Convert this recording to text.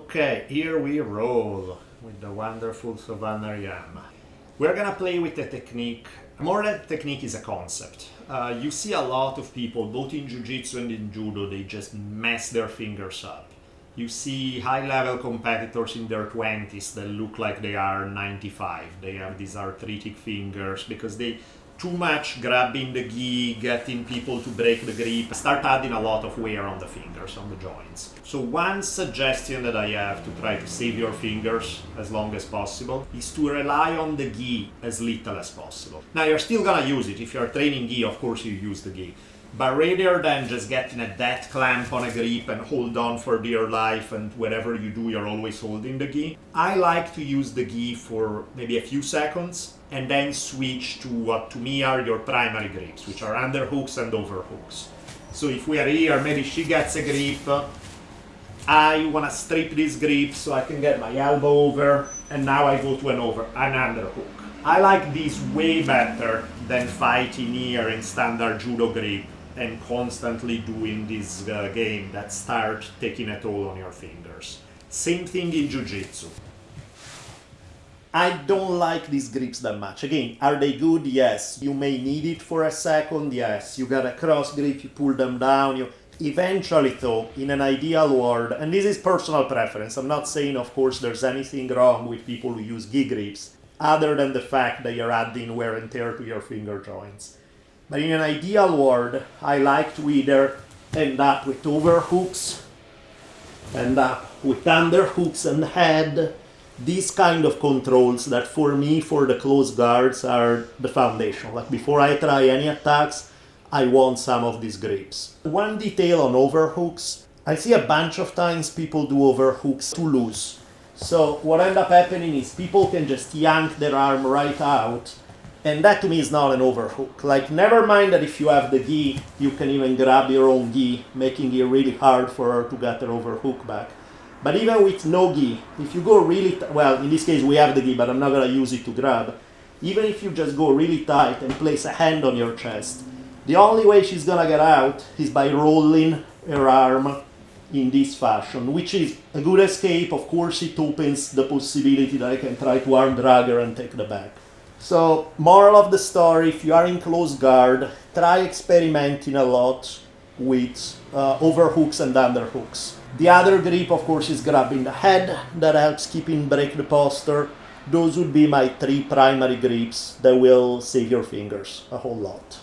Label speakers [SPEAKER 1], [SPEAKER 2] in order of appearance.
[SPEAKER 1] Okay, here we roll with the wonderful Savannah Yam. We're gonna play with the technique. More than technique is a concept. You see a lot of people, both in Jiu-Jitsu and in Judo, they just mess their fingers up. You see high-level competitors in their 20s that look like they are 95. They have these arthritic fingers because they too much grabbing the gi, getting people to break the grip, start adding a lot of wear on the fingers, on the joints. So one suggestion that I have to try to save your fingers as long as possible is to rely on the gi as little as possible. Now you're still gonna use it. If you're training gi, of course you use the gi. But rather than just getting a death clamp on a grip and hold on for dear life and whatever you do, you're always holding the gi, I like to use the gi for maybe a few seconds and then switch to what to me are your primary grips, which are underhooks and overhooks. So if we are here, maybe she gets a grip, I want to strip this grip so I can get my elbow over, and now I go to an underhook. I like this way better than fighting here in standard judo grip and constantly doing this game that starts taking a toll on your fingers. Same thing in Jiu-Jitsu. I don't like these grips that much. Again, are they good? Yes. You may need it for a second. Yes. You got a cross grip, you pull them down. Eventually, though, in an ideal world, and this is personal preference, I'm not saying, of course, there's anything wrong with people who use gi grips, other than the fact that you're adding wear and tear to your finger joints. But in an ideal world, I like to either end up with overhooks, end up with underhooks and head, these kind of controls that for me, for the close guards, are the foundation. Like before I try any attacks, I want some of these grips. One detail on overhooks, I see a bunch of times people do overhooks too loose. So what ends up happening is people can just yank their arm right out, and that to me is not an overhook. Like, never mind that if you have the gi, you can even grab your own gi, making it really hard for her to get her overhook back. But even with no gi, if you go really, well, in this case we have the gi, but I'm not gonna use it to grab. Even if you just go really tight and place a hand on your chest, the only way she's gonna get out is by rolling her arm in this fashion, which is a good escape. Of course, it opens the possibility that I can try to arm drag her and take the back. So, moral of the story, if you are in close guard, try experimenting a lot with overhooks and underhooks. The other grip, of course, is grabbing the head. That helps break the posture. Those would be my three primary grips that will save your fingers a whole lot.